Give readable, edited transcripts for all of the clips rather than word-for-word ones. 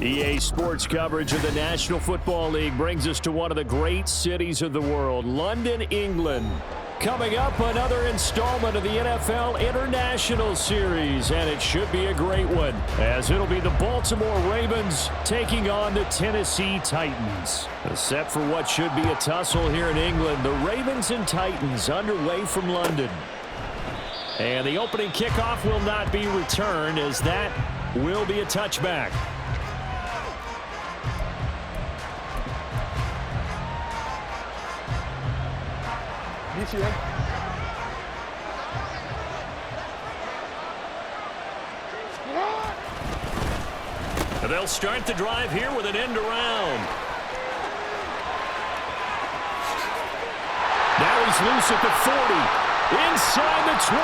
EA Sports coverage of the National Football League brings us to one of the great cities of the world, London, England. Coming up, another installment of the NFL International Series, and it should be a great one, as it'll be the Baltimore Ravens taking on the Tennessee Titans. Set for what should be a tussle here in England, the Ravens and Titans underway from London. And the opening kickoff will not be returned, as that will be a touchback. They'll start the drive here with an end around. Now he's loose at the 40, inside the 20.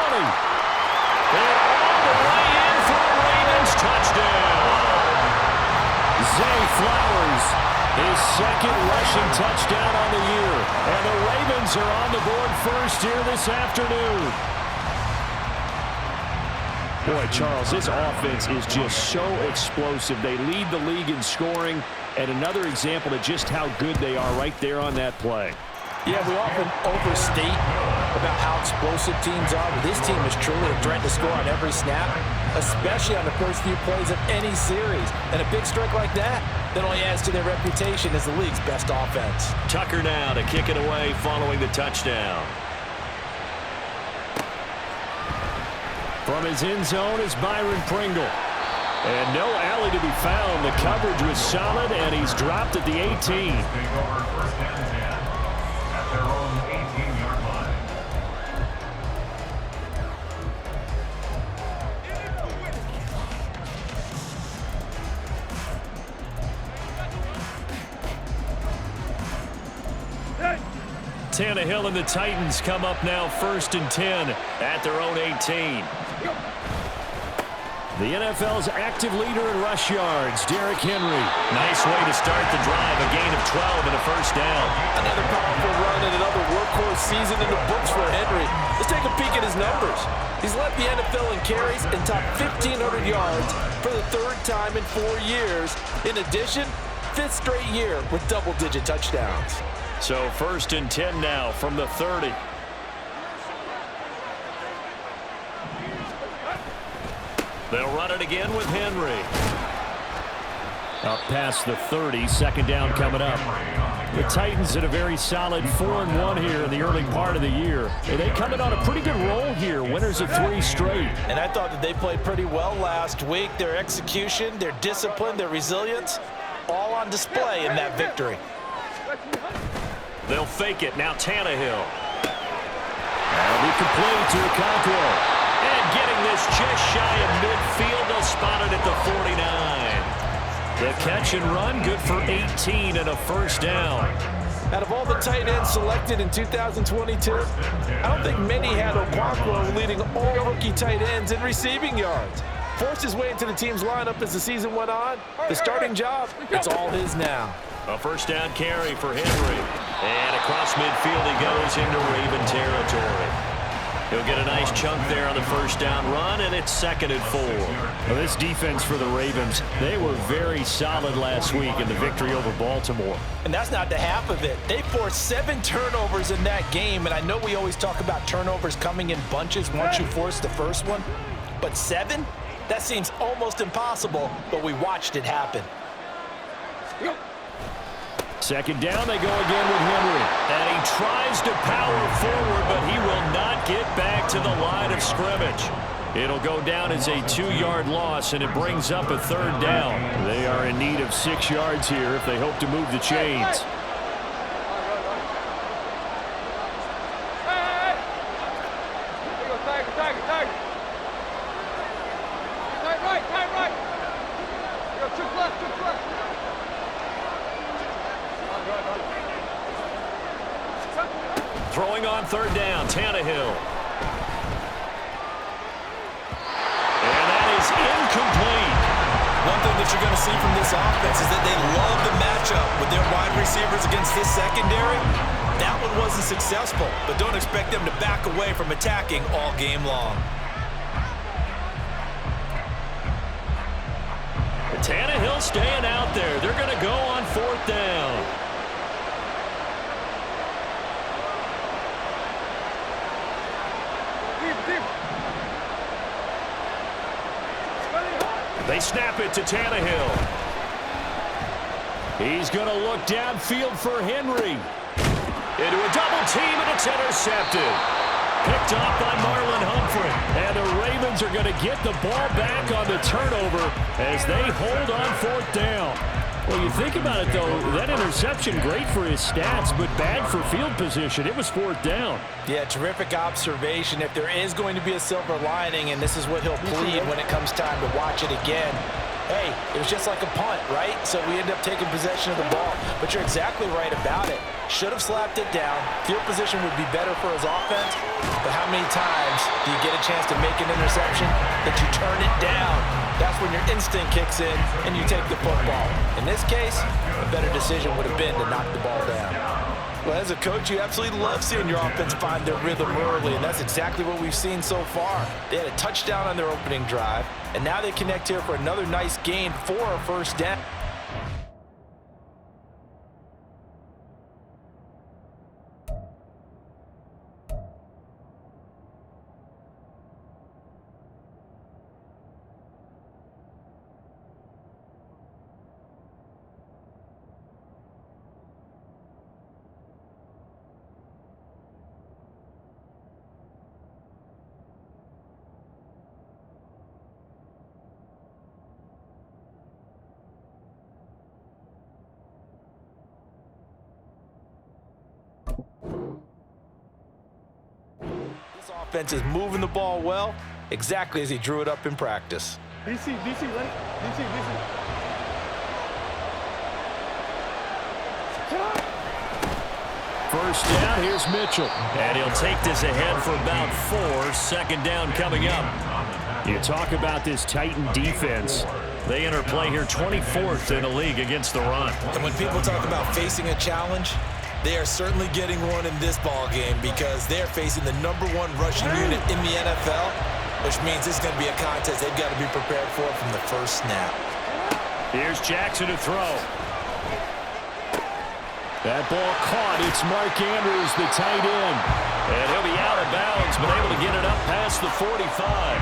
And all the way in for a Ravens touchdown. Zay Flowers, his second rushing touchdown on the year. And the Ravens are on the board first here this afternoon. Boy, Charles, this offense is just so explosive. They lead the league in scoring, and another example of just how good they are right there on that play. Yeah, we often overstate about how explosive teams are, but this team is truly a threat to score on every snap, especially on the first few plays of any series. And a big strike like that only adds to their reputation as the league's best offense. Tucker now to kick it away following the touchdown. From his end zone is Byron Pringle. And no alley to be found. The coverage was solid, and he's dropped at the 18. Take over first and 10 at their own 18-yard line. Tannehill and the Titans come up now first and 10 at their own 18. The NFL's active leader in rush yards, Derrick Henry. Nice way to start the drive, a gain of 12 and a first down. Another powerful run and another workhorse season in the books for Henry. Let's take a peek at his numbers. He's led the NFL in carries and topped 1,500 yards for the third time in 4 years. In addition, fifth straight year with double-digit touchdowns. So first and 10 now from the 30. They'll run it again with Henry. Up past the 30, second down coming up. The Titans in a very solid 4-1 here in the early part of the year. They come in on a pretty good roll here, winners of 3 straight. And I thought that they played pretty well last week. Their execution, their discipline, their resilience, all on display in that victory. They'll fake it. Now Tannehill. That'll be complete to Okonkwo. And getting this just shy of midfield. They'll spot it at the 49. The catch and run, good for 18 and a first down. Out of all the tight ends selected in 2022, I don't think many had Okonkwo leading all rookie tight ends in receiving yards. Forced his way into the team's lineup as the season went on. The starting job, it's all his now. A first down carry for Henry. And across midfield he goes into Raven territory. He'll get a nice chunk there on the first down run, and it's 2nd and 4. Well, this defense for the Ravens, they were very solid last week in the victory over Baltimore. And that's not the half of it. They forced 7 turnovers in that game, and I know we always talk about turnovers coming in bunches once you force the first one, but 7? That seems almost impossible, but we watched it happen. Second down, they go again with Henry. And he tries to power forward, but he will not get back to the line of scrimmage. It'll go down as a 2-yard loss, and it brings up a 3rd down. They are in need of 6 yards here if they hope to move the chains. Throwing on 3rd down, Tannehill. And that is incomplete. One thing that you're going to see from this offense is that they love the matchup with their wide receivers against this secondary. That one wasn't successful, but don't expect them to back away from attacking all game long. Tannehill staying out out there. They're going to go on 4th down. They snap it to Tannehill. He's going to look downfield for Henry. Into a double team, and it's intercepted. Picked off by Marlon Humphrey. And the Ravens are going to get the ball back on the turnover as they hold on 4th down. Well, you think about it, though, that interception, great for his stats, but bad for field position. It was 4th down. Yeah, terrific observation. If there is going to be a silver lining, and this is what he'll plead when it comes time to watch it again, hey, it was just like a punt, right? So we end up taking possession of the ball. But you're exactly right about it. Should have slapped it down. Field position would be better for his offense. But how many times do you get a chance to make an interception that you turn it down? That's when your instinct kicks in and you take the football. In this case, a better decision would have been to knock the ball down. Well, as a coach, you absolutely love seeing your offense find their rhythm early, and that's exactly what we've seen so far. They had a touchdown on their opening drive, and now they connect here for another nice gain for a 1st down. This offense is moving the ball well, exactly as he drew it up in practice. DC, ready? DC. First down, here's Mitchell. And he'll take this ahead for about 4. 2nd down coming up. You talk about this Titan defense. They enter play here 24th in the league against the run. And when people talk about facing a challenge, they are certainly getting one in this ball game because they're facing the #1 rushing unit in the NFL, which means this is going to be a contest they've got to be prepared for from the first snap. Here's Jackson to throw. That ball caught. It's Mark Andrews, the tight end. And he'll be out of bounds, but able to get it up past the 45.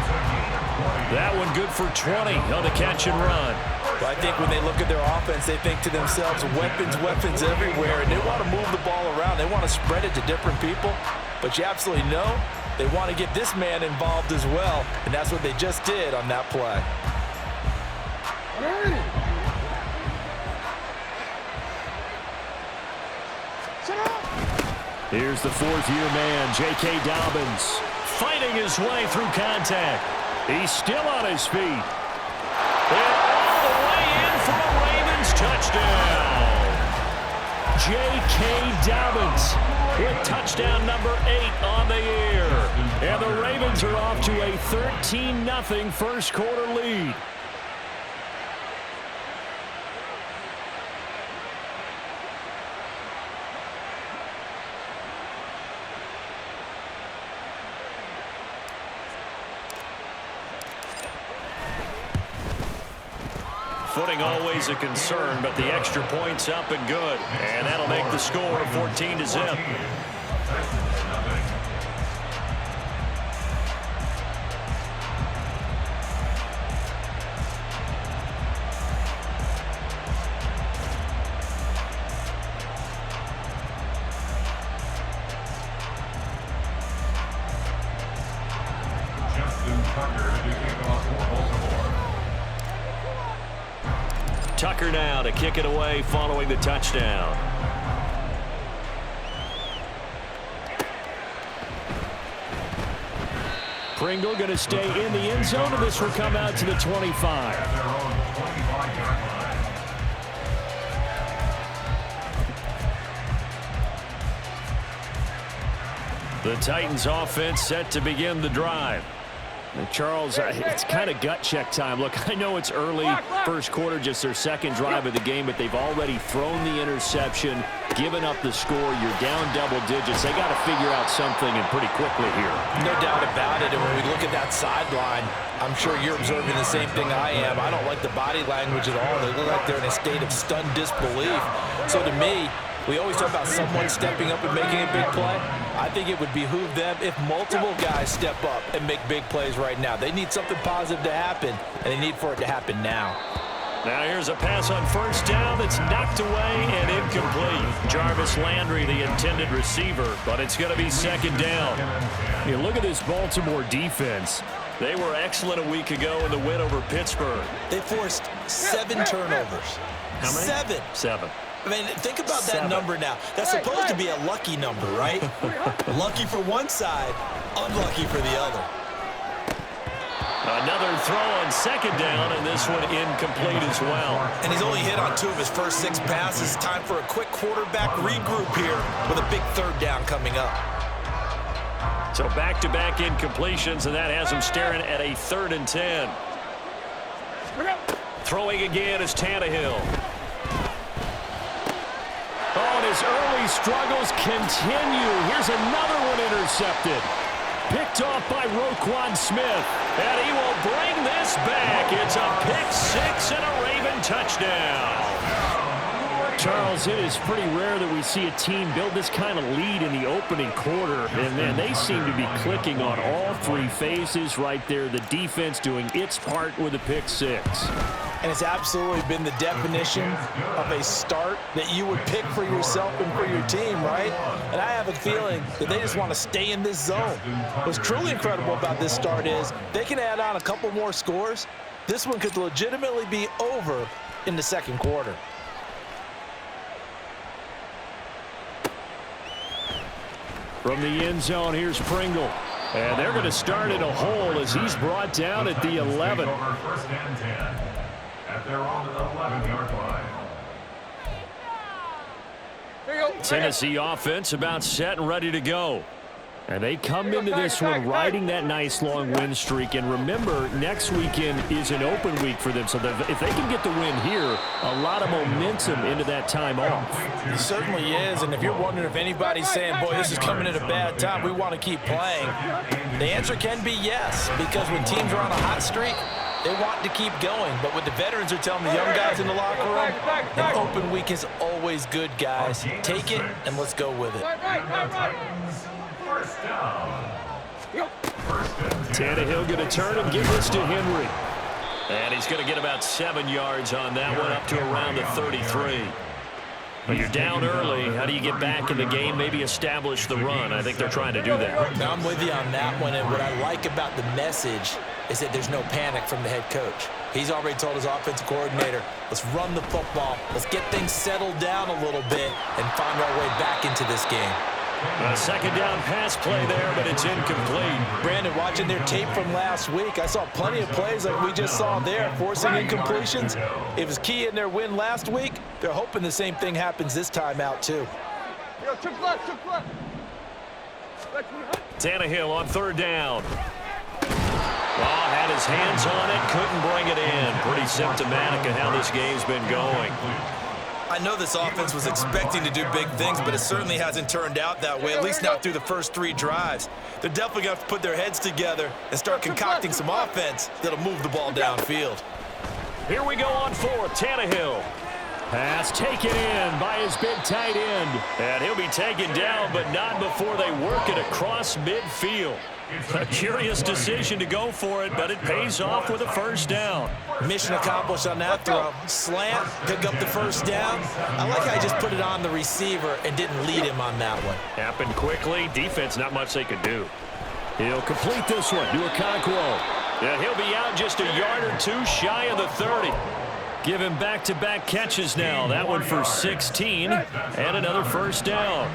That one good for 20 on the catch and run. But I think when they look at their offense, they think to themselves, weapons everywhere, and they want to move the ball around. They want to spread it to different people. But you absolutely know they want to get this man involved as well, and that's what they just did on that play. Here's the 4th-year man, J.K. Dobbins, fighting his way through contact. He's still on his feet. And all the way in for a Ravens touchdown. J.K. Dobbins with touchdown number 8 on the year. And the Ravens are off to a 13-0 first quarter lead. Footing always a concern, but the extra point's up and good. And that'll make the score 14-0. Justin Tucker to kick off for Baltimore. Tucker now to kick it away following the touchdown. Pringle going to stay in the end zone, and this will come out to the 25. At their own 25-yard line. The Titans offense set to begin the drive. Charles, it's kind of gut check time. Look, I know it's early, first quarter, just their second drive of the game, but they've already thrown the interception, given up the score. You're down double digits. They got to figure out something, and pretty quickly here. No doubt about it. And when we look at that sideline, I'm sure you're observing the same thing I am. I don't like the body language at all. They look like they're in a state of stunned disbelief. So to me, we always talk about someone stepping up and making a big play. I think it would behoove them if multiple guys step up and make big plays right now. They need something positive to happen, and they need for it to happen now. Now here's a pass on first down that's knocked away and incomplete. Jarvis Landry, the intended receiver, but it's going to be second down. You look at this Baltimore defense. They were excellent a week ago in the win over Pittsburgh. They forced 7 turnovers. How many? 7. I mean, think about that number now. That's supposed to be a lucky number, right? Lucky for one side, unlucky for the other. Another throw on second down, and this one incomplete as well. And he's only hit on 2 of his first 6 passes. Time for a quick quarterback regroup here with a big third down coming up. So back-to-back incompletions, and that has him staring at a 3rd and 10. Throwing again is Tannehill. Oh, and his early struggles continue. Here's another one intercepted. Picked off by Roquan Smith. And he will bring this back. It's a pick 6 and a Raven touchdown. Charles, it is pretty rare that we see a team build this kind of lead in the opening quarter. And, man, they seem to be clicking on all 3 phases right there. The defense doing its part with a pick 6. And it's absolutely been the definition of a start that you would pick for yourself and for your team, right? And I have a feeling that they just want to stay in this zone. What's truly incredible about this start is they can add on a couple more scores. This one could legitimately be over in the second quarter. From the end zone, here's Pringle. And they're going to start in a hole as he's brought down at the 11. First and 10 at their own 11-yard line. Tennessee offense about set and ready to go. And they come into this one riding that nice long win streak. And remember, next weekend is an open week for them. So if they can get the win here, a lot of momentum into that time off. It certainly is. And if you're wondering if anybody's saying, boy, this is coming at a bad time, we want to keep playing, the answer can be yes. Because when teams are on a hot streak, they want to keep going. But what the veterans are telling the young guys in the locker room, an open week is always good, guys. Take it and let's go with it. First down. Tannehill going to turn and give this to Henry. And he's going to get about 7 yards on that one, up to around the 33. Well, you're down early. How do you get back in the game, maybe establish the run? I think they're trying to do that. Now I'm with you on that one, and what I like about the message is that there's no panic from the head coach. He's already told his offensive coordinator, let's run the football, let's get things settled down a little bit and find our way back into this game. A second down pass play there, but it's incomplete. Brandon, watching their tape from last week, I saw plenty of plays like we just saw there, forcing incompletions. It was key in their win last week. They're hoping the same thing happens this time out, too. Tannehill on 3rd down. Well, had his hands on it, couldn't bring it in. Pretty symptomatic of how this game's been going. I know this offense was expecting to do big things, but it certainly hasn't turned out that way, at least not through the first 3 drives. They're definitely going to have to put their heads together and start concocting some offense that'll move the ball downfield. Here we go on 4th, Tannehill. Pass taken in by his big tight end. And he'll be taken down, but not before they work it across midfield. A curious decision to go for it, but it pays off with a first down. Mission accomplished on that throw. Slant, pick up the first down. I like how he just put it on the receiver and didn't lead him on that one. Happened quickly. Defense, not much they could do. He'll complete this one to Okonkwo. And he'll be out just a yard or 2 shy of the 30. Give him back-to-back catches now. That one for 16 and another first down.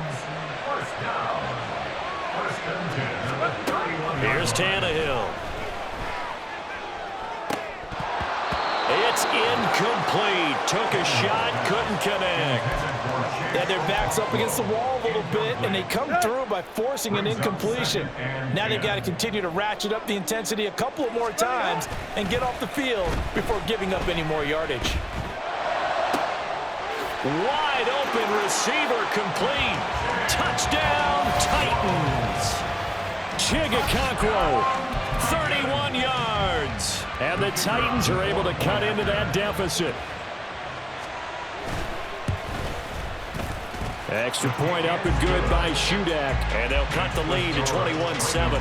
Here's Tannehill. It's incomplete. Took a shot, couldn't connect. Yeah, their back's up against the wall a little bit, and they come through by forcing an incompletion. Now they've got to continue to ratchet up the intensity a couple of more times and get off the field before giving up any more yardage. Wide open receiver complete. Touchdown, Titans. Chigokoko, 31 yards. And the Titans are able to cut into that deficit. Extra point up and good by Shudak. And they'll cut the lead to 21-7.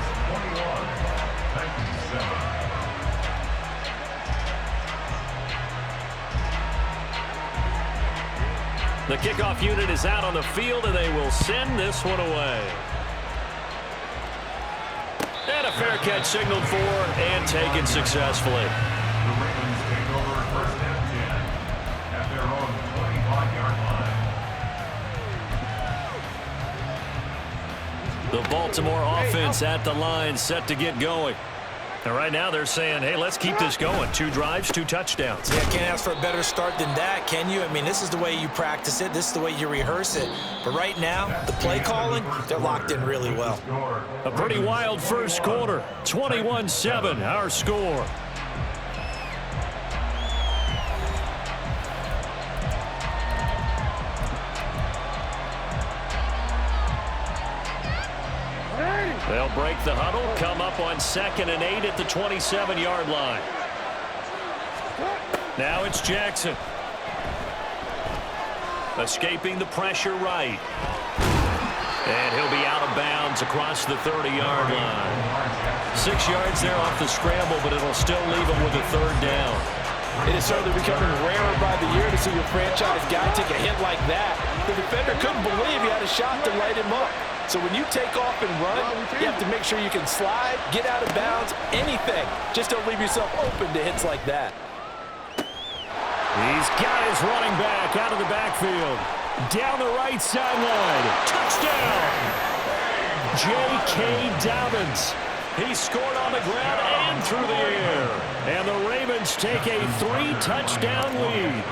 The kickoff unit is out on the field, and they will send this one away. And a fair catch signaled for and taken successfully. The Ravens take over first and 10 at their own 25-yard line. The Baltimore offense at the line, set to get going. And right now they're saying, hey, let's keep this going. 2 drives, 2 touchdowns. Yeah, can't ask for a better start than that, can you? I mean, this is the way you practice it. This is the way you rehearse it. But right now, the play calling, they're locked in really well. A pretty wild first quarter. 21-7, our score. They'll break the huddle, come up on 2nd and 8 at the 27-yard line. Now it's Jackson. Escaping the pressure right. And he'll be out of bounds across the 30-yard line. 6 yards there off the scramble, but it'll still leave him with a 3rd down. It is certainly becoming rarer by the year to see your franchise guy take a hit like that. The defender couldn't believe he had a shot to light him up. So when you take off and run, you have to make sure you can slide, get out of bounds, anything. Just don't leave yourself open to hits like that. He's got his running back out of the backfield. Down the right sideline. Touchdown! J.K. Dobbins. He scored on the ground and through the air. And the Ravens take a 3-touchdown lead.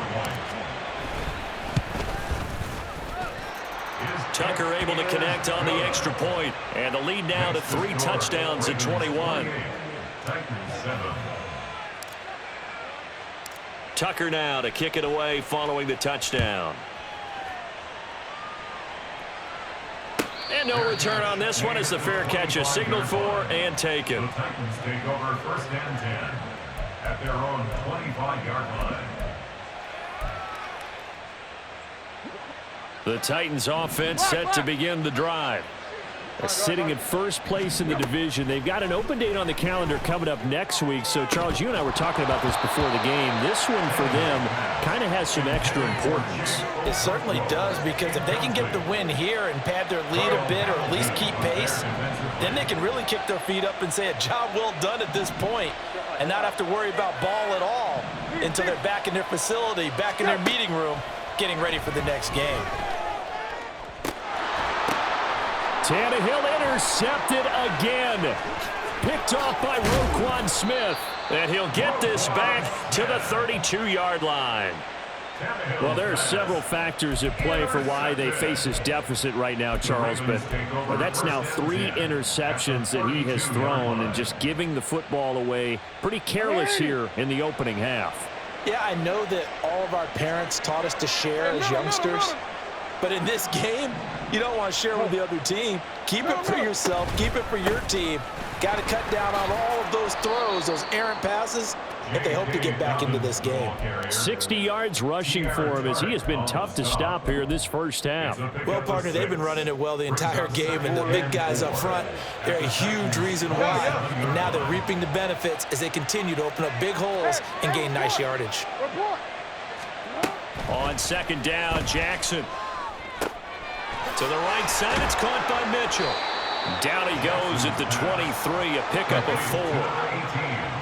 Tucker able to connect on the extra point. And the lead now to 3 touchdowns at 21. Tucker now to kick it away following the touchdown. And no return on this one as the fair catch is signaled for and taken. The Titans take over first and 10 at their own 25-yard line. The Titans offense set to begin the drive. Sitting in first place in the division. They've got an open date on the calendar coming up next week. So, Charles, you and I were talking about this before the game. This one for them kind of has some extra importance. It certainly does, because if they can get the win here and pad their lead a bit or at least keep pace, then they can really kick their feet up and say a job well done at this point and not have to worry about ball at all until they're back in their facility, back in their meeting room, getting ready for the next game. Tannehill intercepted again. Picked off by Roquan Smith. And he'll get this back to the 32-yard line. Well, there are several factors at play for why they face this deficit right now, Charles. But that's now 3 interceptions that he has thrown and just giving the football away. Pretty careless here in the opening half. Yeah, I know that all of our parents taught us to share as youngsters. But in this game, you don't want to share with the other team. Keep it for yourself. Keep it for your team. Got to cut down on all of those throws, those errant passes, if they hope to get back into this game. 60 yards rushing for him as he has been tough to stop here this first half. Well, partner, they've been running it well the entire game, and the big guys up front, they're a huge reason why. And now they're reaping the benefits as they continue to open up big holes and gain nice yardage. On 2nd down, Jackson. To the right side, it's caught by Mitchell. Down he goes at the 23, a pickup of 4.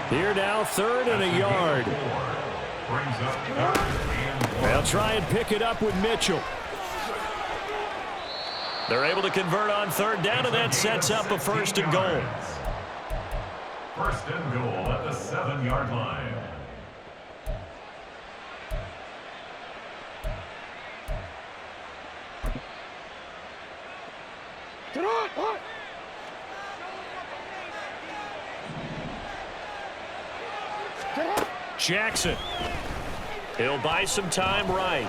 Here now, 3rd and a yard. They'll try and pick it up with Mitchell. They're able to convert on 3rd down, and that sets up a 1st and goal. 1st and goal at the 7-yard line. Jackson. He'll buy some time right.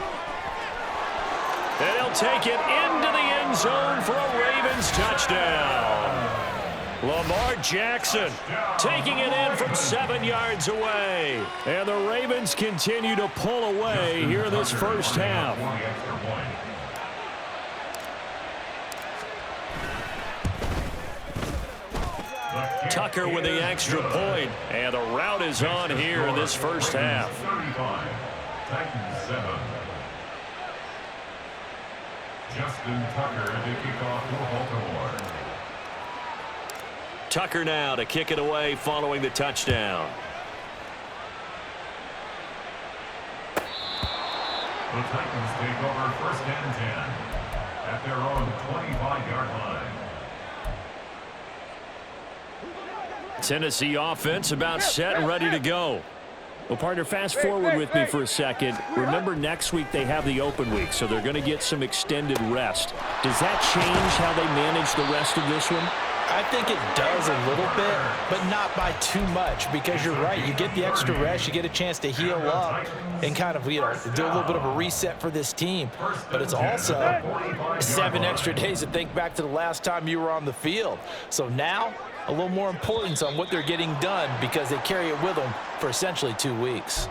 And he'll take it into the end zone for a Ravens touchdown. Lamar Jackson taking it in from 7 yards away. And the Ravens continue to pull away here in this first half. Tucker with the extra point. And the route is on here in this first half. 35, Titans 7. Justin Tucker to kick off for Baltimore. Tucker now to kick it away following the touchdown. The Titans take over 1st and 10 at their own 25-yard line. Tennessee offense about set and ready to go. Well, partner, fast forward with me for a second. Remember, next week they have the open week, so they're going to get some extended rest. Does that change how they manage the rest of this one? I think it does a little bit, but not by too much, because you're right. You get the extra rest. You get a chance to heal up and kind of, do a little bit of a reset for this team. But it's also 7 extra days to think back to the last time you were on the field. So now, a little more importance on what they're getting done because they carry it with them for essentially 2 weeks.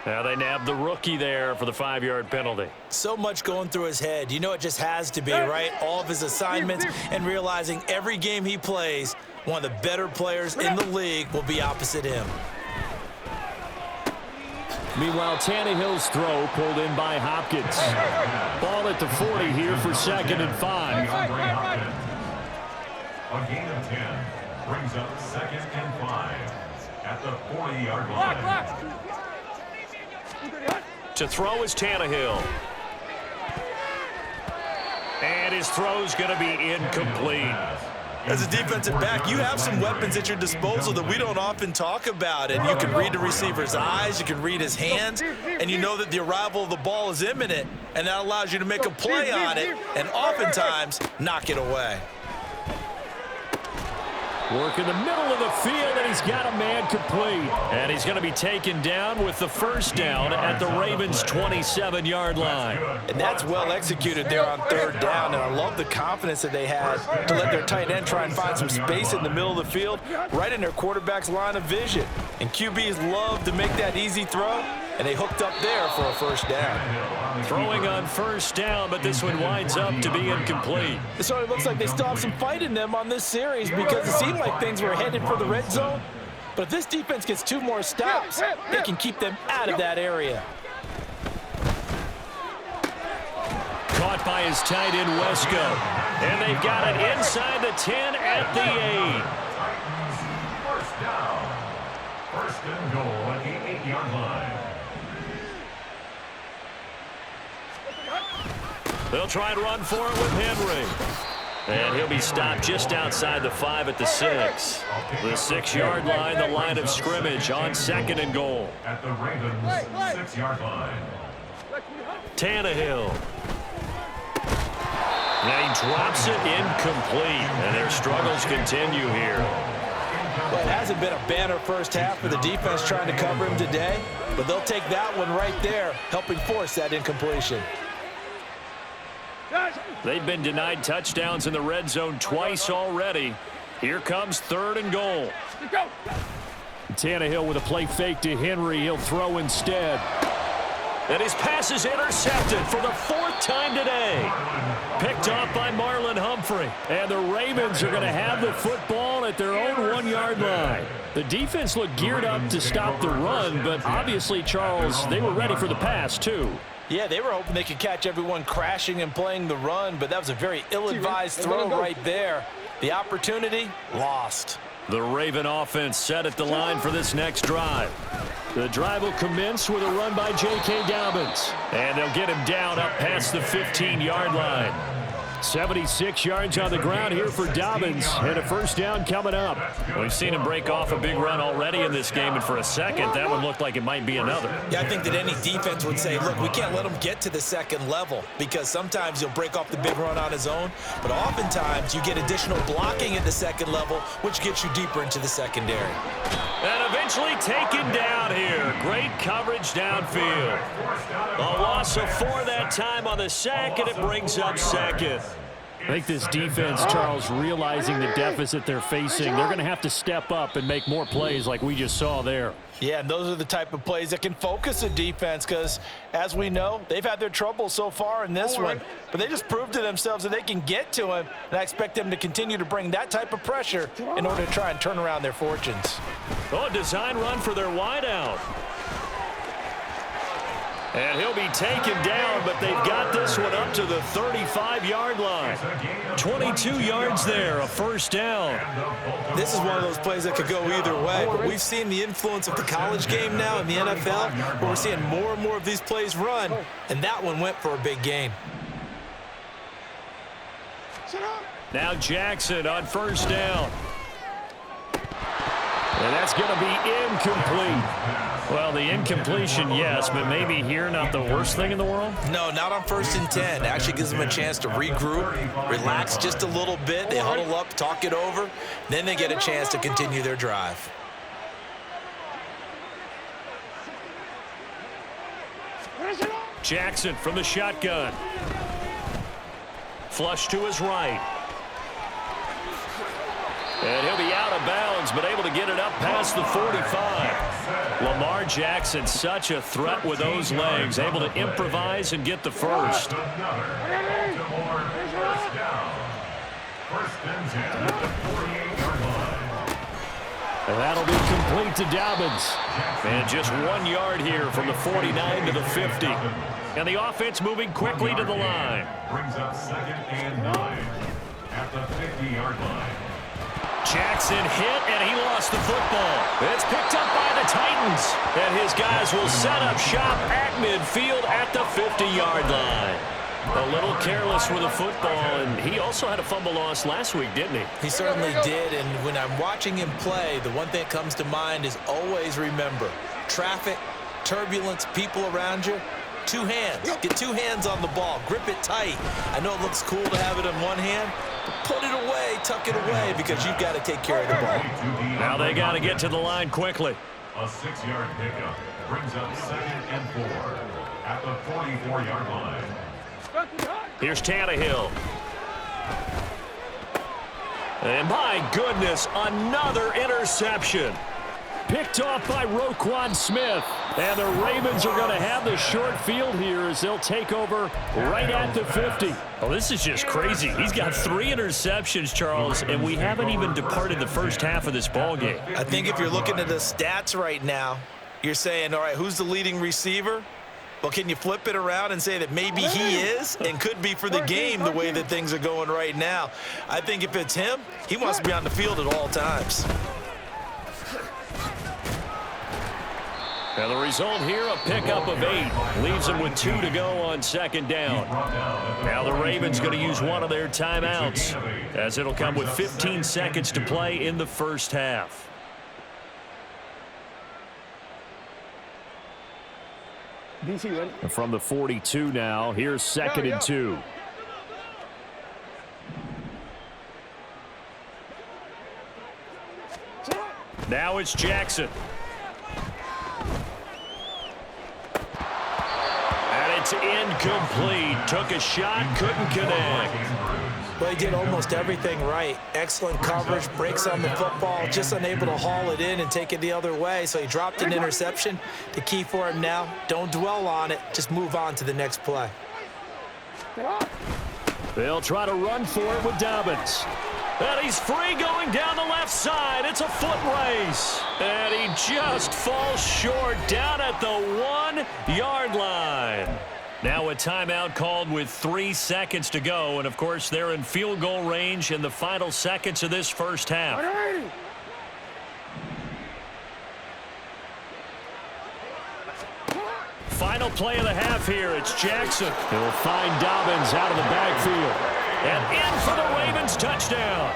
Now they nabbed the rookie there for the 5-yard penalty. So much going through his head. You know it just has to be, right? All of his assignments and realizing every game he plays, one of the better players in the league will be opposite him. Meanwhile, Tannehill's throw pulled in by Hopkins. Ball at the 40 here for 2nd and 5. A gain of 10 brings up 2nd and 5 at the 40-yard line. To throw is Tannehill. And his throw's going to be incomplete. As a defensive back, you have some weapons at your disposal that we don't often talk about. And you can read the receiver's eyes, you can read his hands, and you know that the arrival of the ball is imminent, and that allows you to make a play on it and oftentimes knock it away. Work in the middle of the field, and he's got a man complete. And he's going to be taken down with the first down at the Ravens' 27-yard line. And that's well executed there on 3rd down, and I love the confidence that they had to let their tight end try and find some space in the middle of the field, right in their quarterback's line of vision. And QBs love to make that easy throw, and they hooked up there for a first down. Throwing on first down, but this one winds up to be incomplete. So it looks like they still have some fight in them on this series because it seemed like things were headed for the red zone. But if this defense gets 2 more stops, they can keep them out of that area. Caught by his tight end, Wesco. And they've got it inside the 10 at the 8. First down. 1st and goal at the 8-yard line. They'll try and run for it with Henry. And he'll be stopped just outside the 5 at the 6. The 6-yard line, the line of scrimmage on 2nd and goal. At the Ravens' 6-yard line. Tannehill. Now he drops it incomplete. And their struggles continue here. Well, it hasn't been a banner first half for the defense trying to cover him today, but they'll take that one right there, helping force that incompletion. They've been denied touchdowns in the red zone twice already. Here comes 3rd and goal. Tannehill with a play fake to Henry. He'll throw instead. And his pass is intercepted for the 4th time today. Picked off by Marlon Humphrey. And the Ravens are going to have the football at their own 1-yard line. The defense looked geared up to stop the run, but obviously, Charles, they were ready for the pass, too. Yeah, they were hoping they could catch everyone crashing and playing the run, but that was a very ill-advised throw right there. The opportunity, lost. The Raven offense set at the line for this next drive. The drive will commence with a run by J.K. Dobbins. And they'll get him down up past the 15-yard line. 76 yards on the ground here for Dobbins, and a first down coming up. We've seen him break off a big run already in this game, and for a second, that one looked like it might be another. Yeah, I think that any defense would say, look, we can't let him get to the second level, because sometimes he'll break off the big run on his own, but oftentimes you get additional blocking at the second level, which gets you deeper into the secondary. And eventually taken down here. Great coverage downfield. A loss of 4 that time on the sack, and it brings up second. I think this defense, Charles, realizing the deficit they're facing, they're going to have to step up and make more plays like we just saw there. Yeah, and those are the type of plays that can focus a defense because, as we know, they've had their trouble so far in this one. But they just proved to themselves that they can get to him, and I expect them to continue to bring that type of pressure in order to try and turn around their fortunes. Oh, design run for their wideout. And he'll be taken down, but they've got this one up to the 35-yard line. 22 yards there, a first down. This is one of those plays that could go either way, but we've seen the influence of the college game now in the NFL, where we're seeing more and more of these plays run, and that one went for a big gain. Now Jackson on first down. And that's going to be incomplete. Well, the incompletion, yes, but maybe here not the worst thing in the world? No, not on 1st and 10. It actually gives them a chance to regroup, relax just a little bit. They huddle up, talk it over. Then they get a chance to continue their drive. Jackson from the shotgun. Flush to his right. And he'll be out of bounds, but able to get it up past the 45. Lamar Jackson, such a threat with those legs, able to improvise and get the first. Baltimore first down. 1st and 10 at the 48-yard line. And that'll be complete to Dobbins. And just 1 yard here from the 49 to the 50. And the offense moving quickly to the line. Brings up 2nd and 9 at the 50-yard line. Jackson hit, and he lost the football. It's picked up by the Titans. And his guys will set up shop at midfield at the 50-yard line. A little careless with the football, and he also had a fumble loss last week, didn't he? He certainly did, and when I'm watching him play, the one thing that comes to mind is always remember, traffic, turbulence, people around you, 2 hands. Get 2 hands on the ball. Grip it tight. I know it looks cool to have it in one hand, but put it away, tuck it away, because you've got to take care of the ball. Now they got to get to the line quickly. A 6-yard pickup brings up 2nd and 4 at the 44-yard line. Here's Tannehill. And my goodness, another interception. Picked off by Roquan Smith. And the Ravens are going to have the short field here as they'll take over right at the 50. Oh, this is just crazy. He's got 3 interceptions, Charles, and we haven't even departed the first half of this ball game. I think if you're looking at the stats right now, you're saying, all right, who's the leading receiver? Well, can you flip it around and say that maybe he is and could be for the game the way that things are going right now? I think if it's him, he wants to be on the field at all times. And the result here, a pickup of 8. Leaves them with 2 to go on 2nd down. Now the Ravens going to use one of their timeouts, as it'll come with 15 seconds to play in the first half. And from the 42 now, here's 2nd and 2. Now it's Jackson. And it's incomplete. Took a shot, couldn't connect. Well, he did almost everything right. Excellent coverage, breaks on the football, just unable to haul it in and take it the other way. So he dropped an interception. The key for him now, don't dwell on it. Just move on to the next play. They'll try to run for it with Dobbins. And he's free going down the left side. It's a foot race. And he just falls short down at the 1-yard line. Now a timeout called with 3 seconds to go. And, of course, they're in field goal range in the final seconds of this first half. Final play of the half here. It's Jackson. He'll find Dobbins out of the backfield. And in for the Ravens touchdown.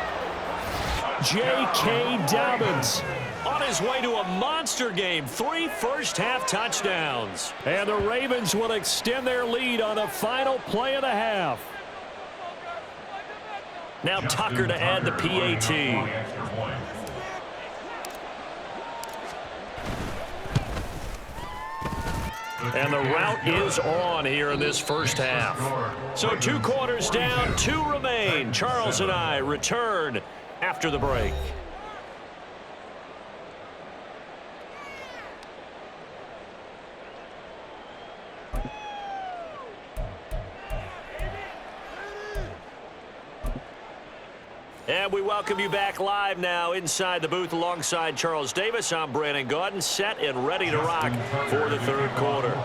J.K. Dobbins on his way to a monster game. 3 first-half touchdowns. And the Ravens will extend their lead on the final play of the half. Now Tucker to add the PAT. And the route is on here in this first half. So 2 quarters down, 2 remain. Charles and I return after the break. And we welcome you back live now inside the booth alongside Charles Davis. I'm Brandon Gaudin, set and ready to rock for the third quarter.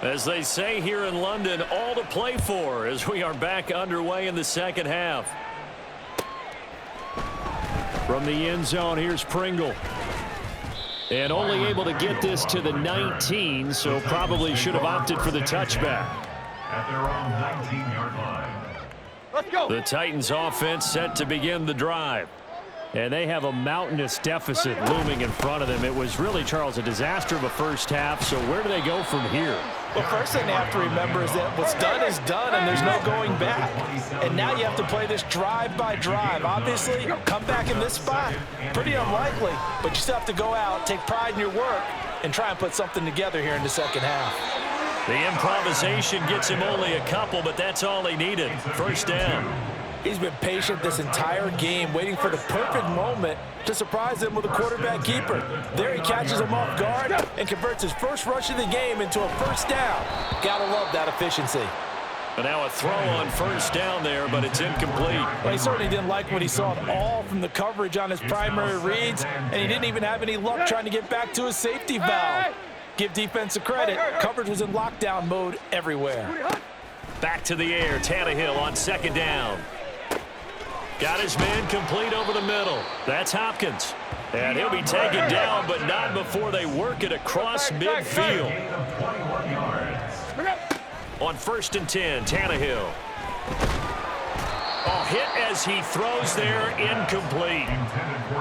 As they say here in London, all to play for as we are back underway in the second half. From the end zone, here's Pringle. And only able to get this to the 19, so probably should have opted for the touchback. At their own 19-yard line. Let's go. The Titans offense set to begin the drive. And they have a mountainous deficit looming in front of them. It was really, Charles, a disaster of a first half. So where do they go from here? Well, first thing they have to remember is that what's done is done, and there's no going back. And now you have to play this drive by drive. Obviously, come back in this spot, pretty unlikely. But you still have to go out, take pride in your work, and try and put something together here in the second half. The improvisation gets him only a couple, but that's all he needed. First down. He's been patient this entire game, waiting for the perfect moment to surprise them with a quarterback keeper. There he catches him off guard and converts his first rush of the game into a first down. Gotta love that efficiency. But now a throw on first down there, but it's incomplete. Well, he certainly didn't like what he saw at all from the coverage on his primary reads, and he didn't even have any luck trying to get back to his safety valve. Give defense a credit. Coverage was in lockdown mode everywhere. Back to the air. Tannehill on second down. Got his man complete over the middle. That's Hopkins. And he'll be taken down, but not before they work it across midfield. On 1st and 10, Tannehill. Oh, hit as he throws there, incomplete.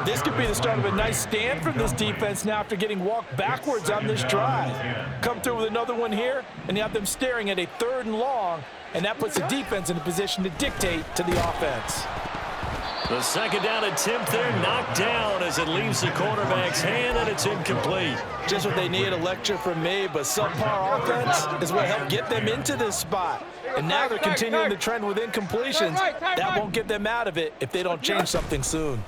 This could be the start of a nice stand from this defense now after getting walked backwards on this drive. Come through with another one here, and you have them staring at a 3rd and long, and that puts the defense in a position to dictate to the offense. The second down attempt there knocked down as it leaves the quarterback's hand, and it's incomplete. Just what they need, a lecture from me, but subpar offense is what helped get them into this spot. And now they're continuing the trend with incompletions. That won't get them out of it if they don't change something soon.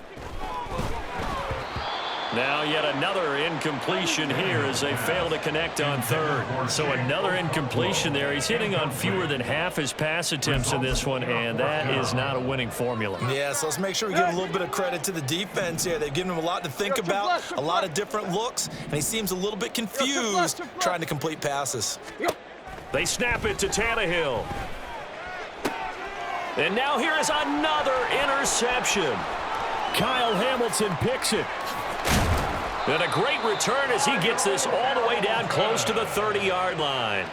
Now yet another incompletion here as they fail to connect on 3rd. So another incompletion there. He's hitting on fewer than half his pass attempts in this one, and that is not a winning formula. Yeah, so let's make sure we give a little bit of credit to the defense here. They've given him a lot to think about, a lot of different looks, and he seems a little bit confused trying to complete passes. They snap it to Tannehill. And now here is another interception. Kyle Hamilton picks it. And a great return as he gets this all the way down close to the 30-yard line.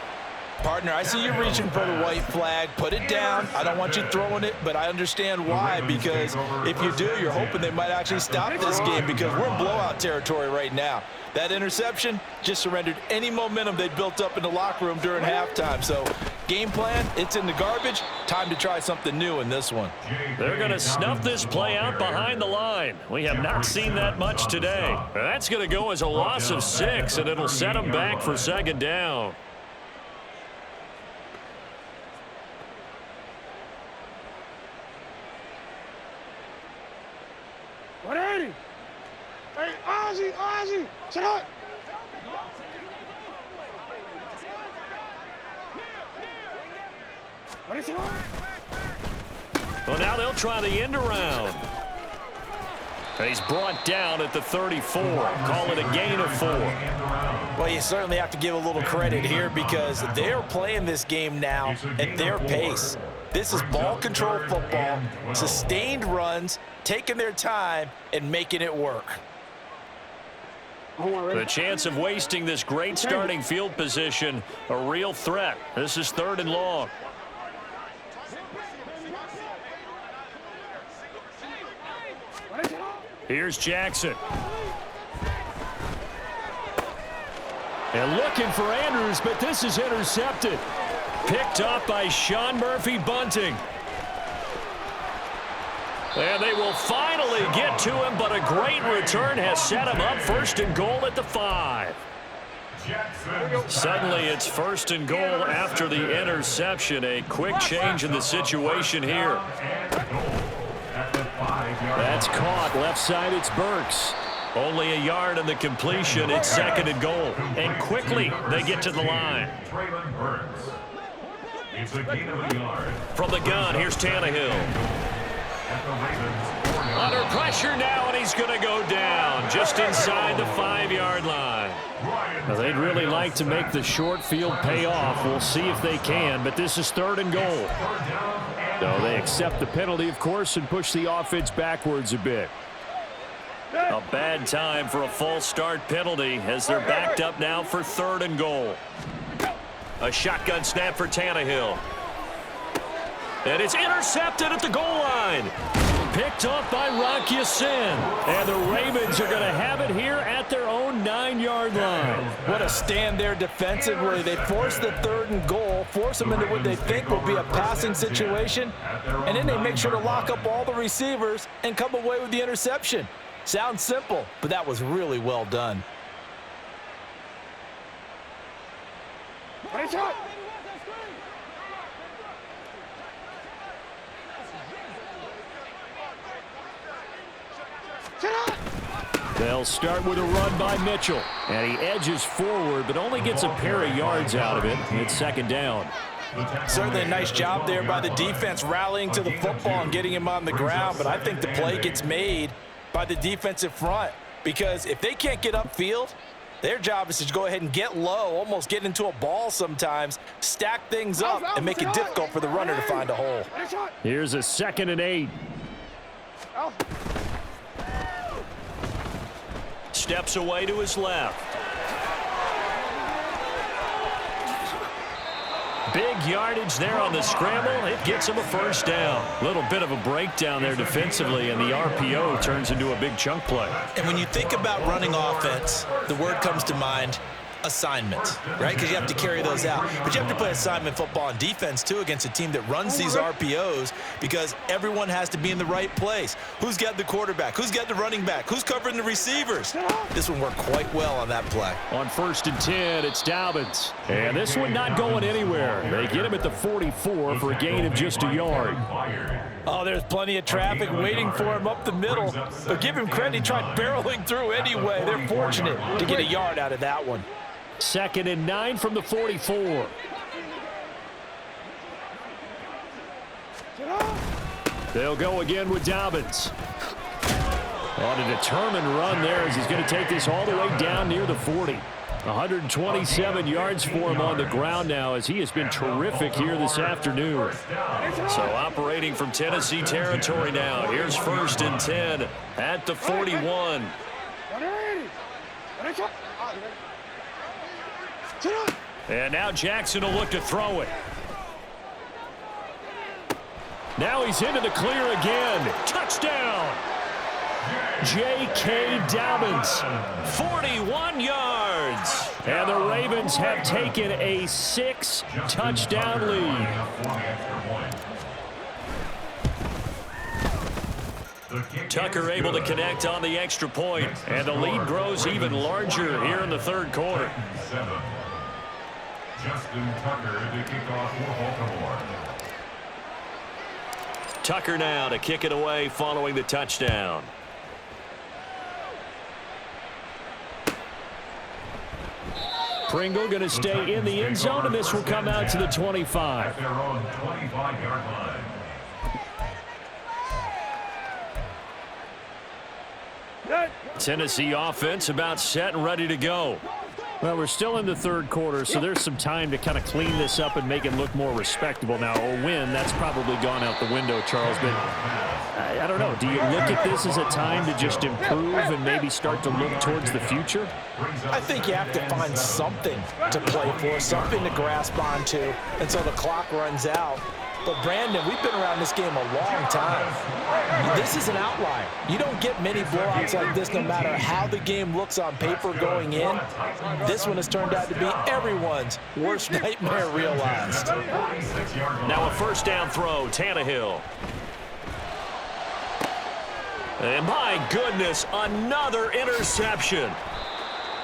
Partner, I see you reaching for the white flag. Put it down. I don't want you throwing it, but I understand why, because if you do, you're hoping they might actually stop this game because we're in blowout territory right now. That interception just surrendered any momentum they'd built up in the locker room during halftime. So game plan, it's in the garbage. Time to try something new in this one. They're going to snuff this play out behind the line. We have not seen that much today. That's going to go as a loss of 6, and it'll set them back for second down. Hey, Ozzy, shut up. What is it on? Well, now they'll try the end around. He's brought down at the 34. Call it a gain of 4. Well, you certainly have to give a little credit here because they're playing this game now at their pace. This is ball control football, sustained runs, taking their time and making it work. The chance of wasting this great starting field position, a real threat. This is 3rd and long. Here's Jackson. And looking for Andrews, but this is intercepted. Picked up by Sean Murphy-Bunting. And they will finally get to him, but a great return has set him up 1st and goal at the 5. Suddenly it's 1st and goal after the interception. A quick change in the situation here. That's caught. Left side, it's Burks. Only a yard in the completion. It's 2nd and goal. And quickly they get to the line. It's a gain of a yard. From the gun, here's Tannehill. Under pressure now, and he's going to go down just inside the 5-yard line. Now, they'd really like to make the short field pay off. We'll see if they can, but this is 3rd and goal. So they accept the penalty, of course, and push the offense backwards a bit. A bad time for a false start penalty as they're backed up now for 3rd and goal. A shotgun snap for Tannehill. And it's intercepted at the goal line. Picked off by Rock Ya-Sin. And the Ravens are going to have it here at their own 9-yard line. What a stand there defensively. They force the 3rd and goal, force them into what they think will be a passing situation, and then they make sure to lock up all the receivers and come away with the interception. Sounds simple, but that was really well done. They'll start with a run by Mitchell. And he edges forward, but only gets a pair of yards out of it. It's 2nd down. Certainly a nice job there by the defense rallying to the football and getting him on the ground, but I think the play gets made by the defensive front, because if they can't get upfield, their job is to go ahead and get low, almost get into a ball sometimes, stack things up, and make it difficult for the runner to find a hole. Here's a 2nd and 8. Steps away to his left. Big yardage there on the scramble. It gets him a 1st down. Little bit of a breakdown there defensively, and the RPO turns into a big chunk play. And when you think about running offense, the word comes to mind, assignment, right? Because you have to carry those out. But you have to play assignment football on defense, too, against a team that runs these RPOs, because everyone has to be in the right place. Who's got the quarterback? Who's got the running back? Who's covering the receivers? This one worked quite well on that play. On 1st and 10, it's Dobbins. And this one not going anywhere. They get him at the 44 for a gain of just a yard. Oh, there's plenty of traffic waiting for him up the middle. But give him credit, he tried barreling through anyway. They're fortunate to get a yard out of that one. 2nd and 9 from the 44. They'll go again with Dobbins. On a determined run there as he's going to take this all the way down near the 40. 127 yards for him on the ground now as he has been terrific here this afternoon. So operating from Tennessee territory now. Here's 1st and 10 at the 41. And now Jackson will look to throw it. Now he's into the clear again. Touchdown! J.K. Dobbins, 41 yards. And the Ravens have taken a 6-touchdown lead. Tucker able to connect on the extra point, and the lead grows even larger here in the 3rd quarter. Justin Tucker to kick off for Baltimore. Tucker now to kick it away following the touchdown. Pringle going to stay in the end zone, and this will come out to the 25. At their own 25-yard line. Tennessee offense about set and ready to go. Well, we're still in the 3rd quarter, so there's some time to kind of clean this up and make it look more respectable. Now, a win, that's probably gone out the window, Charles, but I don't know. Do you look at this as a time to just improve and maybe start to look towards the future? I think you have to find something to play for, something to grasp onto until the clock runs out. But, Brandon, we've been around this game a long time. This is an outlier. You don't get many blowouts like this no matter how the game looks on paper going in. This one has turned out to be everyone's worst nightmare realized. Now a first down throw, Tannehill. And my goodness, another interception.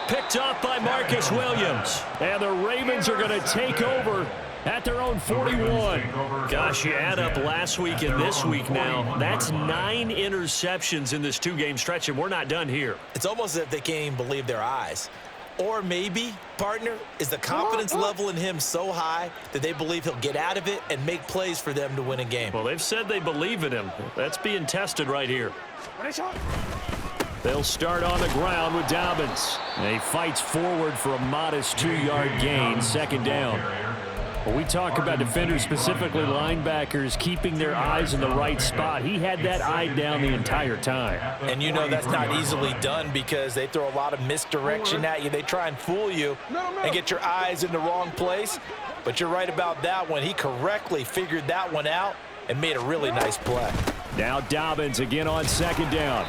Picked off by Marcus Williams. And the Ravens are going to take over at their own 41. Gosh, you add up last week and this week now. That's 9 interceptions in this 2-game stretch, and we're not done here. It's almost as if they can't even believe their eyes. Or maybe, partner, is the confidence level in him so high that they believe he'll get out of it and make plays for them to win a game. Well, they've said they believe in him. That's being tested right here. They'll start on the ground with Dobbins. And he fights forward for a modest 2-yard gain, second down. When we talk about defenders, specifically linebackers, keeping their eyes in the right spot, he had that eye down the entire time. And you know that's not easily done because they throw a lot of misdirection at you. They try and fool you and get your eyes in the wrong place. But you're right about that one. He correctly figured that one out and made a really nice play. Now Dobbins again on second down.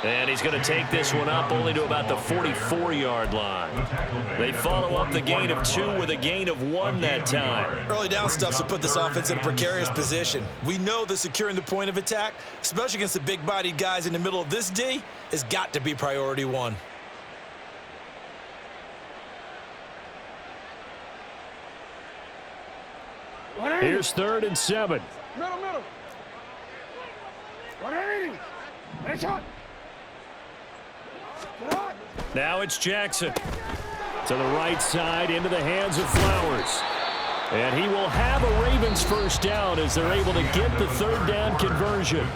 And he's going to take this one up only to about the 44-yard line. They follow up the gain of 2 with a gain of 1 that time. Early down stuff's to put this offense in a precarious position. We know that securing the point of attack, especially against the big-bodied guys in the middle of this D, has got to be priority 1. Here's 3rd and 7. Middle. 180. Nice shot. Now it's Jackson. To the right side, into the hands of Flowers. And he will have a Ravens first down as they're able to get the 3rd down conversion.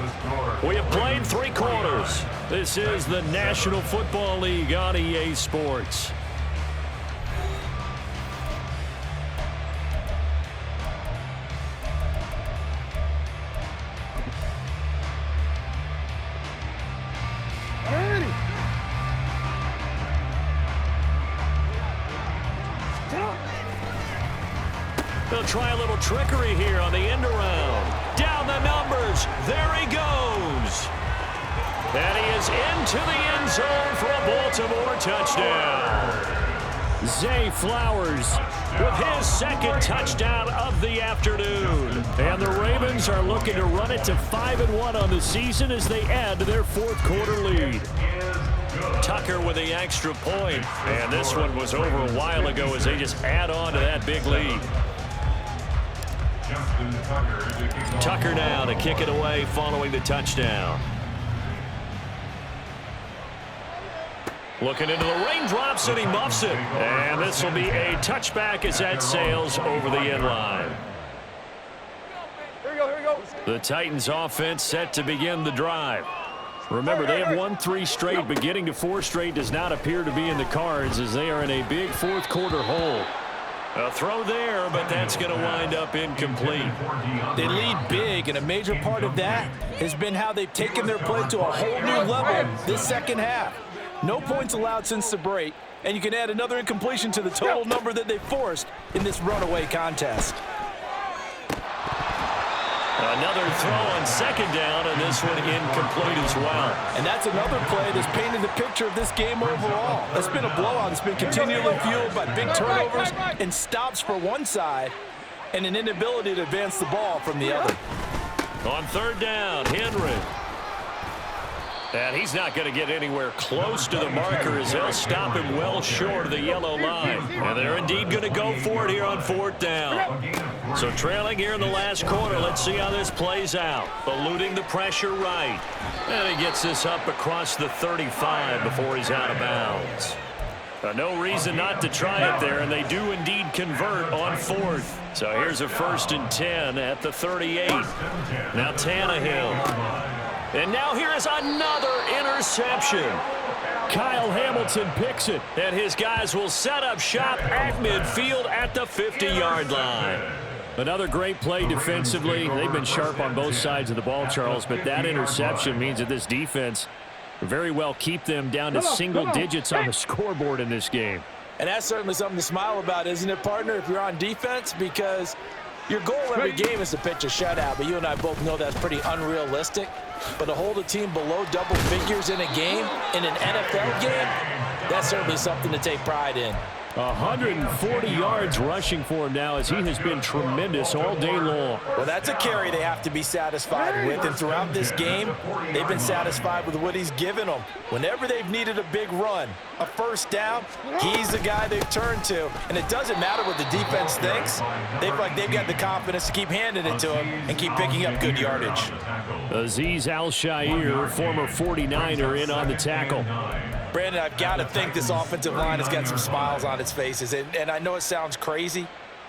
We have played 3 quarters. This is the National Football League on EA Sports. They'll try a little trickery here on the end around. Down the numbers. There he goes. And he is into the end zone for a Baltimore touchdown. Zay Flowers with his 2nd touchdown of the afternoon. And the Ravens are looking to run it to 5-1 on the season as they add to their 4th quarter lead. Tucker with the extra point. And this one was over a while ago as they just add on to that big lead. Tucker now to kick it away following the touchdown. Looking into the raindrops, and he muffs it. And this will be a touchback as that sails over the end line. Here we go. The Titans offense set to begin the drive. Remember, they have won 3 straight, but getting to 4 straight does not appear to be in the cards as they are in a big 4th quarter hole. A throw there, but that's going to wind up incomplete. They lead big, and a major part of that has been how they've taken their play to a whole new level this second half. No points allowed since the break, and you can add another incompletion to the total number that they forced in this runaway contest. Another throw on second down, and this one incomplete as well. And that's another play that's painted the picture of this game overall. It's been a blowout. It's been continually fueled by big turnovers and stops for one side and an inability to advance the ball from the other. On 3rd down, Henry. And he's not going to get anywhere close to the marker as they'll stop him well short of the yellow line. And they're indeed going to go for it here on 4th down. So trailing here in the last quarter, let's see how this plays out. Eluding the pressure right. And he gets this up across the 35 before he's out of bounds. No reason not to try it there, and they do indeed convert on 4th. So here's a 1st and 10 at the 38. Now Tannehill. And now here is another interception. Kyle Hamilton picks it, and his guys will set up shop at midfield at the 50-yard line. Another great play defensively. They've been sharp on both sides of the ball, Charles, but that interception means that this defense very well keep them down to single digits on the scoreboard in this game. And that's certainly something to smile about, isn't it, partner, if you're on defense? Because Your goal every game is to pitch a shutout, but you and I both know that's pretty unrealistic. But to hold a team below double figures in a game, in an NFL game, that's certainly something to take pride in. 140 yards rushing for him now as he has been tremendous all day long. Well, that's a carry they have to be satisfied with, and throughout this game, they've been satisfied with what he's given them. Whenever they've needed a big run, a first down, he's the guy they've turned to, and it doesn't matter what the defense thinks. They've got the confidence to keep handing it to him and keep picking up good yardage. Azeez Al-Shaair, former 49er, in on the tackle. Brandon, I've got to think this offensive line has got some smiles on its faces. And I know it sounds crazy,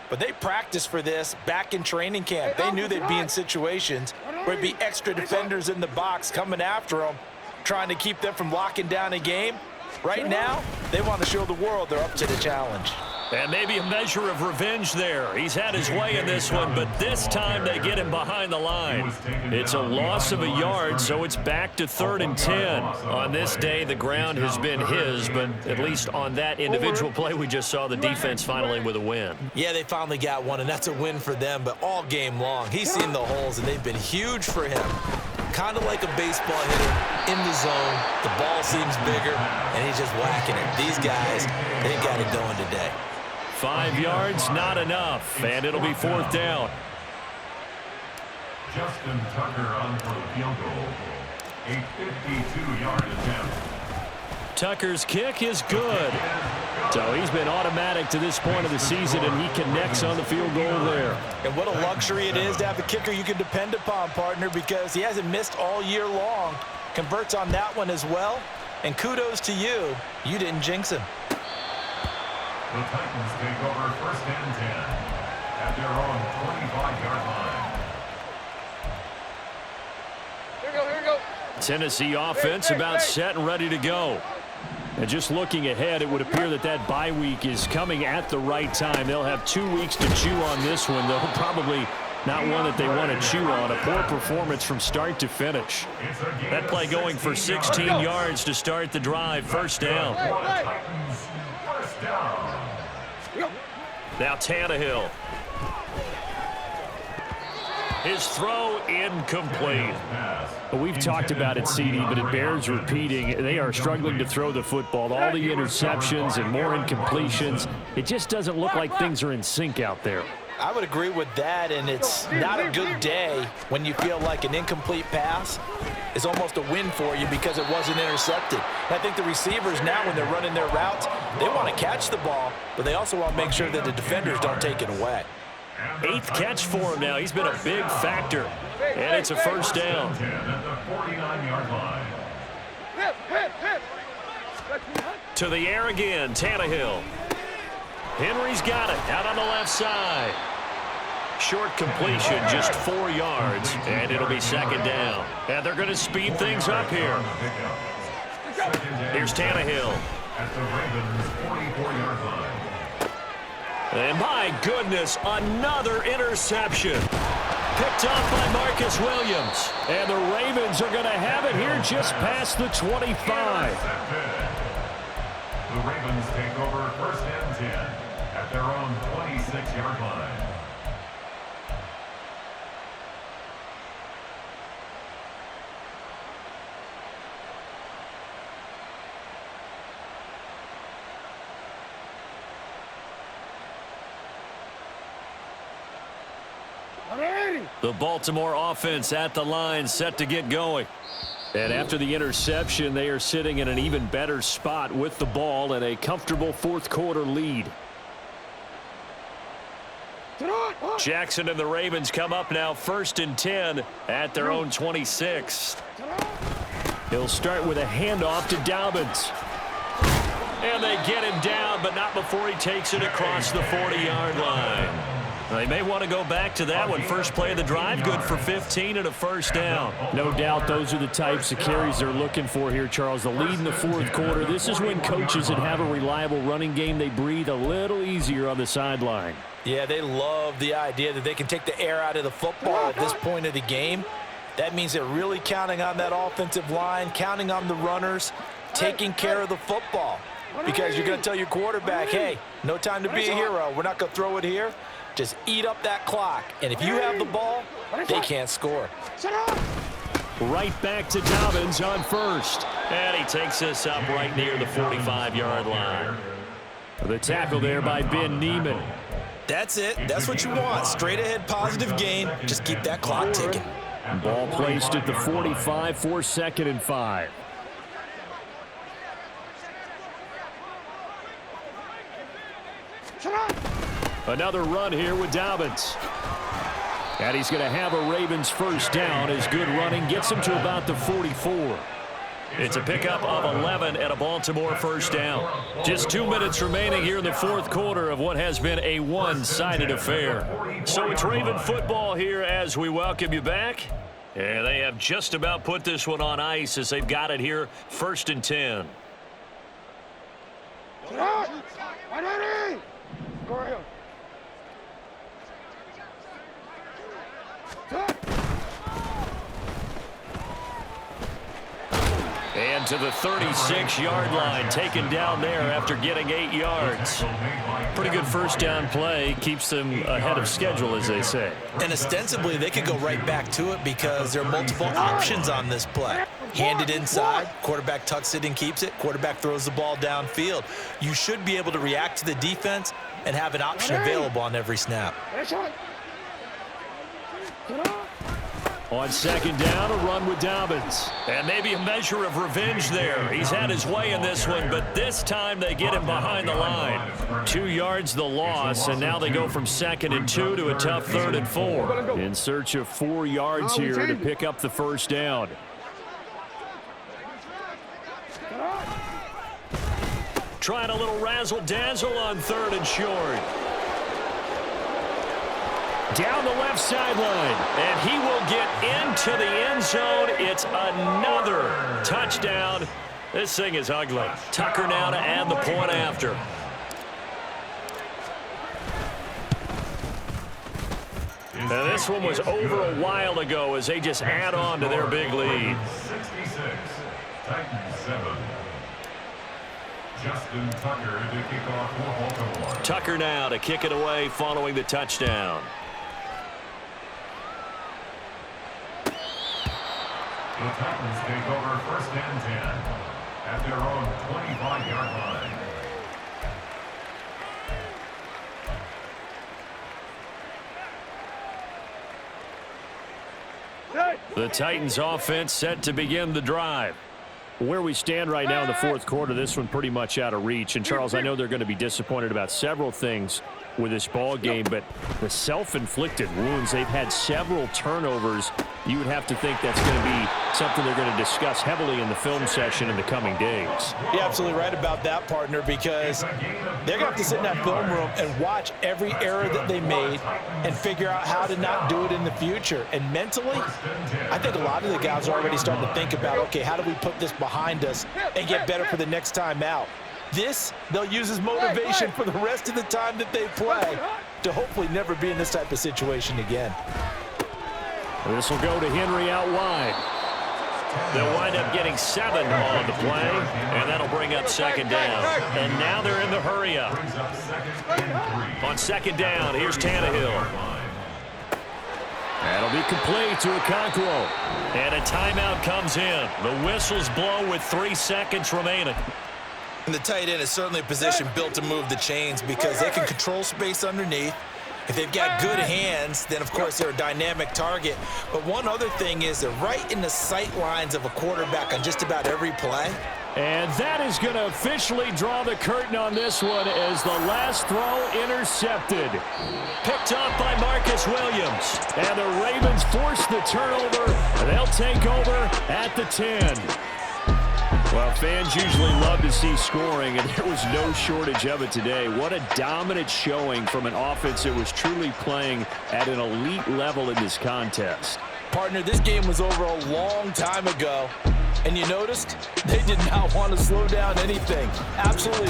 but they practiced for this back in training camp. They knew they'd be in situations where it'd be extra defenders in the box coming after them, trying to keep them from locking down a game. Right now, they want to show the world they're up to the challenge. And maybe a measure of revenge there. He's had his way in this one, but this time they get him behind the line. It's a loss of a yard, so it's back to 3rd and 10. On this day, the ground has been his, but at least on that individual play, we just saw the defense finally with a win. Yeah, they finally got one, and that's a win for them, but all game long, he's seen the holes, and they've been huge for him. Kind of like a baseball hitter in the zone. The ball seems bigger, and he's just whacking it. These guys, they got it going today. 5 yards, not enough, and it'll be 4th down. Justin Tucker on for the field goal. A 52-yard attempt. Tucker's kick is good. So he's been automatic to this point of the season, and he connects on the field goal there. And what a luxury it is to have a kicker you can depend upon, partner, because he hasn't missed all year long. Converts on that one as well. And kudos to you. You didn't jinx him. The Titans take over 1st and 10 at their own 25-yard line. Here we go. Tennessee offense about set and ready to go. And just looking ahead, it would appear that that bye week is coming at the right time. They'll have 2 weeks to chew on this one, though probably not one that they want to chew on. A poor performance from start to finish. That play going for 16 yards to start the drive. 1st down. Titans, 1st down. Now Tannehill. His throw incomplete. We've talked about it, CD, but it bears repeating. They are struggling to throw the football. All the interceptions and more incompletions. It just doesn't look like things are in sync out there. I would agree with that, and it's not a good day when you feel like an incomplete pass is almost a win for you because it wasn't intercepted. And I think the receivers now, when they're running their routes, they want to catch the ball, but they also want to make sure that the defenders don't take it away. 8th catch for him now. He's been a big factor, and it's a 1st down. At the 49-yard line. To the air again, Tannehill. Henry's got it out on the left side. Short completion, just 4 yards, and it'll be 2nd down. And they're going to speed things up here. Here's Tannehill. At the Ravens' 44-yard line. And my goodness, another interception. Picked off by Marcus Williams. And the Ravens are going to have it here just past the 25. The Ravens take over 1st and 10 at their own 26-yard line. The Baltimore offense at the line, set to get going. And after the interception, they are sitting in an even better spot with the ball and a comfortable 4th quarter lead. Jackson and the Ravens come up now 1st and 10 at their own 26. He'll start with a handoff to Dobbins. And they get him down, but not before he takes it across the 40-yard line. They may want to go back to that one. First play of the drive, good for 15 and a 1st down. No doubt those are the types of carries they're looking for here, Charles. The lead in the 4th quarter. This is when coaches that have a reliable running game, they breathe a little easier on the sideline. Yeah, they love the idea that they can take the air out of the football at this point of the game. That means they're really counting on that offensive line, counting on the runners, taking care of the football. because you're going to tell your quarterback, hey, no time to be a hero. We're not going to throw it here. Just eat up that clock. And if you have the ball, they can't score. Right back to Dobbins on first. And he takes this up right near the 45-yard line. The tackle there by Ben Niemann. That's it. That's what you want. Straight ahead positive gain. Just keep that clock ticking. Ball placed at the 45 for 2nd and 5. Another run here with Dobbins. And he's going to have a Ravens first down as good running gets him to about the 44. It's a pickup of 11 and a Baltimore first down. Just 2 minutes remaining here in the fourth quarter of what has been a one-sided affair. So it's Raven football here as we welcome you back. And they have just about put this one on ice as they've got it here, 1st and 10. And to the 36-yard line, taken down there after getting 8 yards. Pretty good first down play, keeps them ahead of schedule, as they say. And ostensibly, they could go right back to it because there are multiple options on this play. Hand it inside, quarterback tucks it and keeps it, quarterback throws the ball downfield. You should be able to react to the defense and have an option available on every snap. On 2nd down, a run with Dobbins. And maybe a measure of revenge there. He's had his way in this one, but this time they get him behind the line. 2 yards the loss, and now they go from 2nd and 2 to a tough 3rd and 4. In search of 4 yards here to pick up the first down. Trying a little razzle-dazzle on 3rd and short. Down the left sideline, and he will get into the end zone. It's another touchdown. This thing is ugly. Tucker now to add the point after. Now this one was over a while ago as they just add on to their big lead. 66, Titans 7. Justin Tucker to kick off for Baltimore. Tucker now to kick it away following the touchdown. The Titans take over 1st and 10 at their own 25-yard line. The Titans offense set to begin the drive. Where we stand right now in the fourth quarter, this one pretty much out of reach. And, Charles, I know they're going to be disappointed about several things with this ball game, but the self-inflicted wounds, they've had several turnovers. You would have to think that's going to be something they're going to discuss heavily in the film session in the coming days. You're absolutely right about that, partner, because they're going to have to sit in that film room and watch every error that they made and figure out how to not do it in the future. And mentally, I think a lot of the guys are already starting to think about, okay, how do we put this behind us and get better for the next time out? This, they'll use as motivation for the rest of the time that they play to hopefully never be in this type of situation again. This will go to Henry out wide. They'll wind up getting 7 on the play, and that'll bring up 2nd down. And now they're in the hurry-up. On 2nd down, here's Tannehill. That'll be complete to Okonkwo. And a timeout comes in. The whistles blow with 3 seconds remaining. And the tight end is certainly a position built to move the chains because they can control space underneath. If they've got good hands, then, of course, they're a dynamic target. But one other thing is they're right in the sight lines of a quarterback on just about every play. And that is going to officially draw the curtain on this one as the last throw intercepted. Picked off by Marcus Williams. And the Ravens force the turnover. They'll take over at the 10. Well, fans usually love to see scoring, and there was no shortage of it today. What a dominant showing from an offense that was truly playing at an elite level in this contest. Partner, this game was over a long time ago, and you noticed they did not want to slow down anything. Absolutely